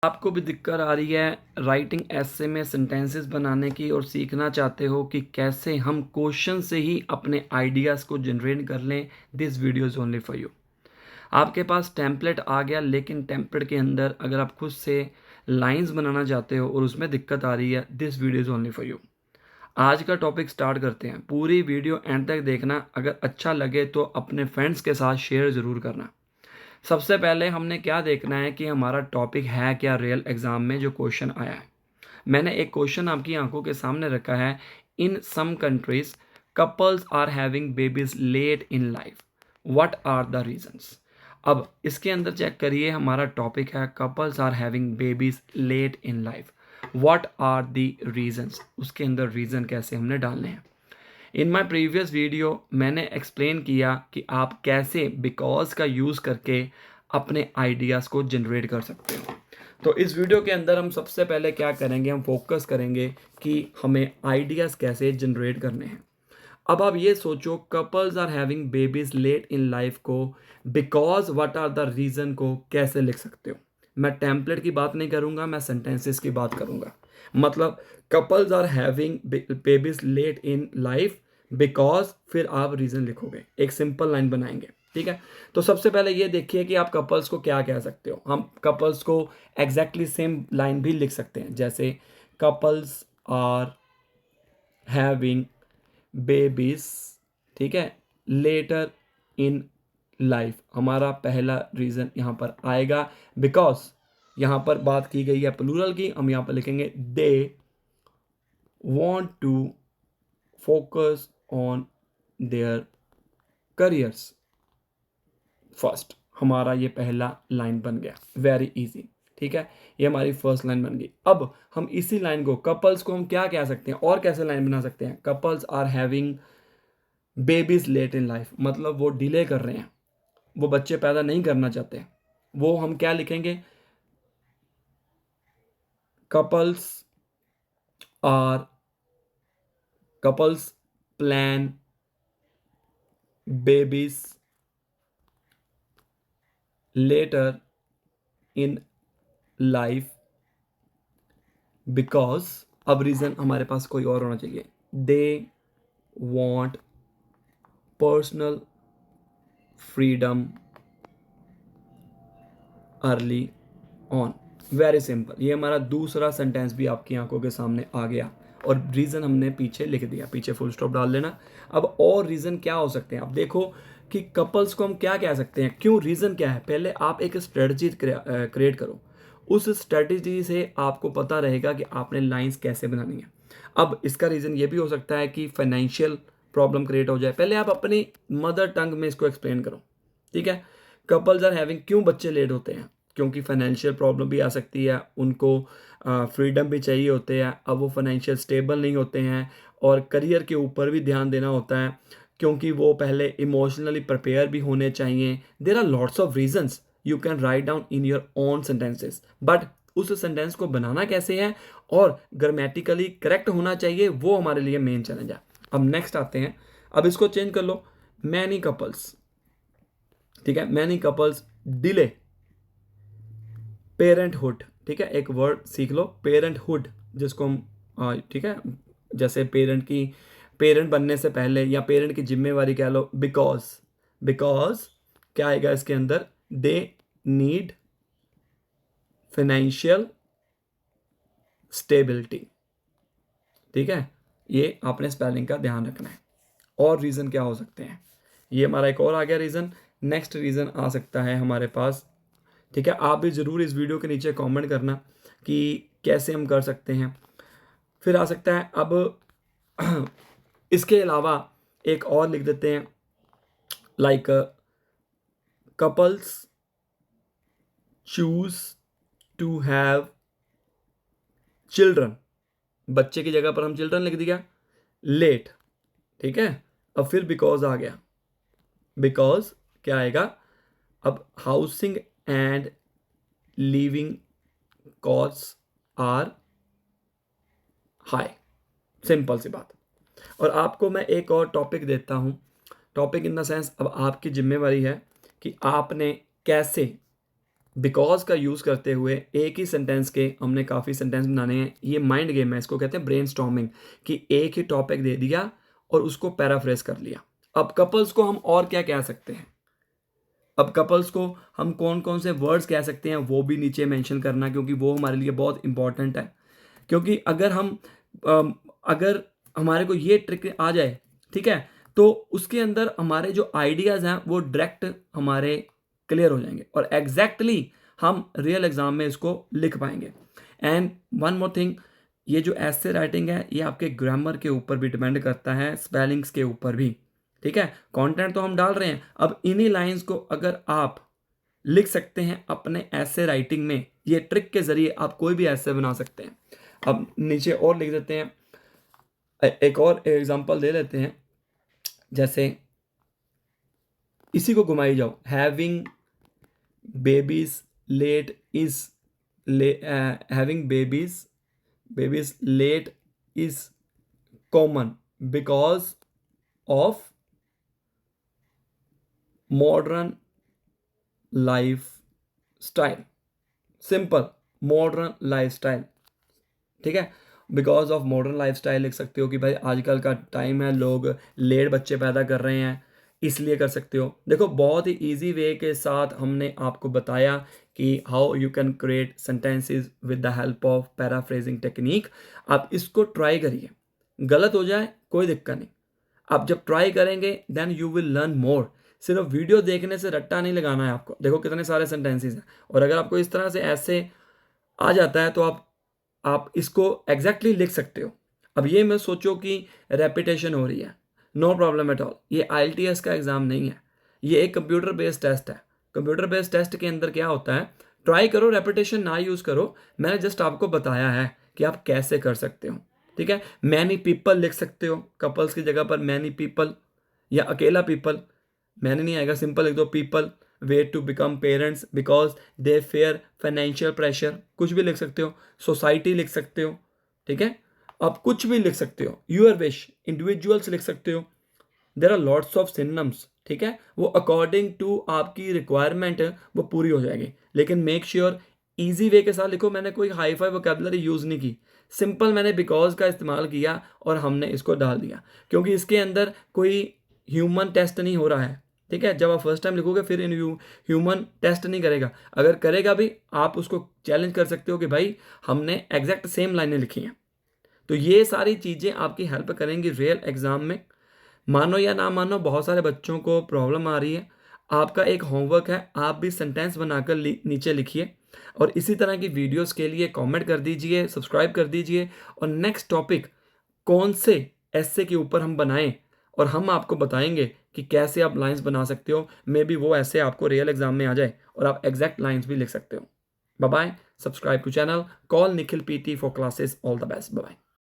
आपको भी दिक्कत आ रही है राइटिंग ऐसे में सेंटेंसेस बनाने की और सीखना चाहते हो कि कैसे हम क्वेश्चन से ही अपने आइडियाज़ को जनरेट कर लें। This video is only for you. आपके पास टेम्पलेट आ गया, लेकिन टेम्पलेट के अंदर अगर आप खुद से लाइंस बनाना चाहते हो और उसमें दिक्कत आ रही है, this video is only for you. आज का टॉपिक स्टार्ट करते हैं। पूरी वीडियो एंड तक देखना। अगर अच्छा लगे तो अपने फ्रेंड्स के साथ शेयर ज़रूर करना। सबसे पहले हमने क्या देखना है कि हमारा टॉपिक है क्या रियल एग्जाम में जो क्वेश्चन आया है। मैंने एक क्वेश्चन आपकी आंखों के सामने रखा है। In some countries couples are having babies late in life, what are the reasons. अब इसके अंदर चेक करिए, हमारा टॉपिक है couples are having babies late in life, what are the reasons. उसके अंदर रीजन कैसे हमने डालने हैं। इन माई प्रीवियस वीडियो मैंने एक्सप्लेन किया कि आप कैसे बिकॉज का यूज़ करके अपने आइडियाज़ को जनरेट कर सकते हो। तो इस वीडियो के अंदर हम सबसे पहले क्या करेंगे, हम फोकस करेंगे कि हमें आइडियाज़ कैसे जनरेट करने हैं। अब आप ये सोचो, couples are having babies late in life को because what are the reason को कैसे लिख सकते हो। मैं टेम्पलेट की बात नहीं करूंगा, मैं सेंटेंसेस की बात करूंगा। मतलब couples are having babies late in life because, फिर आप रीज़न लिखोगे, एक सिंपल लाइन बनाएंगे। ठीक है, तो सबसे पहले ये देखिए कि आप कपल्स को क्या कह सकते हो। हम कपल्स को एग्जैक्टली सेम लाइन भी लिख सकते हैं, जैसे कपल्स आर हैविंग बेबीज, ठीक है, लेटर इन लाइफ। हमारा पहला रीजन यहां पर आएगा बिकॉज यहां पर बात की गई है प्लूरल की। हम यहां पर लिखेंगे they want to focus on their careers first. हमारा ये पहला लाइन बन गया, वेरी इजी। ठीक है, ये हमारी फर्स्ट लाइन बन गई। अब हम इसी लाइन को, कपल्स को हम क्या कह सकते हैं और कैसे लाइन बना सकते हैं। Couples are having babies late in life, मतलब वो डिले कर रहे हैं, वो बच्चे पैदा नहीं करना चाहते। वो हम क्या लिखेंगे, couples are, couples plan babies later in life because, अब रीजन हमारे पास कोई और होना चाहिए, they want personal freedom early on. Very simple, ये हमारा दूसरा सेंटेंस भी आपकी आंखों के सामने आ गया और रीज़न हमने पीछे लिख दिया, पीछे फुल स्टॉप डाल देना। अब और रीज़न क्या हो सकते हैं, अब देखो कि कपल्स को हम क्या कह सकते हैं, क्यों, रीज़न क्या है। पहले आप एक स्ट्रेटजी क्रिएट करो, उस स्ट्रेटजी से आपको पता रहेगा कि आपने लाइंस कैसे बनानी है। अब इसका रीज़न ये भी हो सकता है कि फाइनेंशियल प्रॉब्लम क्रिएट हो जाए। पहले आप अपनी मदर टंग में इसको एक्सप्लेन करो। ठीक है, कपल्स आर हैविंग, क्यों बच्चे लेट होते हैं, क्योंकि फाइनेंशियल प्रॉब्लम भी आ सकती है, उनको फ्रीडम भी चाहिए होते हैं। अब वो फाइनेंशियल स्टेबल नहीं होते हैं और करियर के ऊपर भी ध्यान देना होता है, क्योंकि वो पहले इमोशनली प्रिपेयर भी होने चाहिए। There are lots of reasons you can write down in your own sentences, but उस सेंटेंस को बनाना कैसे है और ग्रामेटिकली करेक्ट होना चाहिए, वो हमारे लिए मेन चैलेंज है। अब नेक्स्ट आते हैं, अब इसको चेंज कर लो, मैनी कपल्स, ठीक है, मैनी कपल्स डिले पेरेंटहुड। ठीक है, एक वर्ड सीख लो, पेरेंटहुड, जिसको हम ठीक है, जैसे पेरेंट बनने से पहले या पेरेंट की जिम्मेवारी कह लो, बिकॉज, बिकॉज क्या आएगा इसके अंदर, दे नीड फाइनेंशियल स्टेबिलिटी। ठीक है, ये आपने स्पेलिंग का ध्यान रखना है। और रीज़न क्या हो सकते हैं, ये हमारा एक और आ गया रीज़न। नेक्स्ट रीज़न आ सकता है हमारे पास, ठीक है, आप भी ज़रूर इस वीडियो के नीचे कमेंट करना कि कैसे हम कर सकते हैं। फिर आ सकता है, अब इसके अलावा एक और लिख देते हैं, like couples choose to have children, बच्चे की जगह पर हम चिल्ड्रन लिख दिया, लेट। ठीक है, अब फिर बिकॉज आ गया, बिकॉज क्या आएगा, अब housing and living cost are high, simple सी बात। और आपको मैं एक और टॉपिक देता हूं, टॉपिक इन द सेंस, अब आपकी जिम्मेवारी है कि आपने कैसे बिकॉज का यूज़ करते हुए एक ही सेंटेंस के हमने काफ़ी सेंटेंस बनाने हैं। ये माइंड गेम है, इसको कहते हैं ब्रेनस्टॉर्मिंग, कि एक ही टॉपिक दे दिया और उसको पैराफ्रेज कर लिया। अब कपल्स को हम और क्या कह सकते हैं, अब कपल्स को हम कौन कौन से वर्ड्स कह सकते हैं वो भी नीचे मेंशन करना, क्योंकि वो हमारे लिए बहुत इंपॉर्टेंट है। क्योंकि अगर हमारे को ये ट्रिक आ जाए, ठीक है, तो उसके अंदर हमारे जो आइडियाज़ हैं वो डायरेक्ट हमारे क्लियर हो जाएंगे और एग्जैक्टली हम रियल एग्जाम में इसको लिख पाएंगे। एंड वन मोर थिंग, ये जो ऐसे राइटिंग है ये आपके ग्रामर के ऊपर भी डिपेंड करता है, स्पेलिंग्स के ऊपर भी, ठीक है। कंटेंट तो हम डाल रहे हैं, अब इन्हीं लाइंस को अगर आप लिख सकते हैं अपने ऐसे राइटिंग में, ये ट्रिक के जरिए आप कोई भी ऐसे बना सकते हैं। अब नीचे और लिख देते हैं, एक और एग्जांपल दे लेते हैं, जैसे इसी को घुमाई जाओ, having babies late is having babies late is common because of modern life style. Simple, modern life style, ठीक है। Because of modern life style लिख सकते हो कि भाई आजकल का टाइम है, लोग लेट बच्चे पैदा कर रहे हैं, इसलिए कर सकते हो। देखो बहुत ही इजी वे के साथ हमने आपको बताया कि how you can create sentences with the help of paraphrasing technique. आप इसको ट्राई करिए, गलत हो जाए कोई दिक्कत नहीं, आप जब ट्राई करेंगे then you will learn more. सिर्फ वीडियो देखने से रट्टा नहीं लगाना है आपको, देखो कितने सारे सेंटेंसेस हैं, और अगर आपको इस तरह से ऐसे आ जाता है तो आप इसको एग्जैक्टली लिख सकते हो। अब ये मैं सोचो कि रेपिटेशन हो रही है, नो प्रॉब्लम एट ऑल, ये IELTS का एग्ज़ाम नहीं है, ये एक कंप्यूटर बेस्ड टेस्ट है। कंप्यूटर बेस्ड टेस्ट के अंदर क्या होता है, ट्राई करो, रेपिटेशन ना यूज़ करो, मैंने जस्ट आपको बताया है कि आप कैसे कर सकते हो, ठीक है। मैनी पीपल लिख सकते हो, कपल्स की जगह पर मैनी पीपल, या अकेला पीपल, मैंने नहीं आएगा, सिंपल लिख दो people wait to become parents because they fear financial pressure, कुछ भी लिख सकते हो, सोसाइटी लिख सकते हो, ठीक है, आप कुछ भी लिख सकते हो, यूर विश, इंडिविजुअल्स लिख सकते हो, there are lots of synonyms, ठीक है, वो अकॉर्डिंग टू आपकी रिक्वायरमेंट वो पूरी हो जाएगी। लेकिन मेक श्योर ईजी वे के साथ लिखो, मैंने कोई हाई फाई वोकैबुलरी यूज़ नहीं की, सिंपल मैंने बिकॉज का इस्तेमाल किया और हमने इसको डाल दिया, क्योंकि इसके अंदर कोई ह्यूमन टेस्ट नहीं हो रहा है, ठीक है। जब आप फर्स्ट टाइम लिखोगे फिर इन ह्यूमन टेस्ट नहीं करेगा, अगर करेगा भी आप उसको चैलेंज कर सकते हो कि भाई हमने एग्जैक्ट सेम लाइनें लिखी हैं। तो ये सारी चीज़ें आपकी हेल्प करेंगी रियल एग्जाम में। मानो या ना मानो बहुत सारे बच्चों को प्रॉब्लम आ रही है, आपका एक होमवर्क है, आप भी सेंटेंस बनाकर नीचे लिखिए और इसी तरह की वीडियोस के लिए कमेंट कर दीजिए, सब्सक्राइब कर दीजिए, और नेक्स्ट टॉपिक कौन से ऐसे के ऊपर हम बनाएं और हम आपको बताएंगे कि कैसे आप लाइंस बना सकते हो, मे बी वो ऐसे आपको रियल एग्जाम में आ जाए और आप एग्जैक्ट लाइंस भी लिख सकते हो। Bye bye, subscribe to channel, call Nikhil PT for classes, all the best, bye.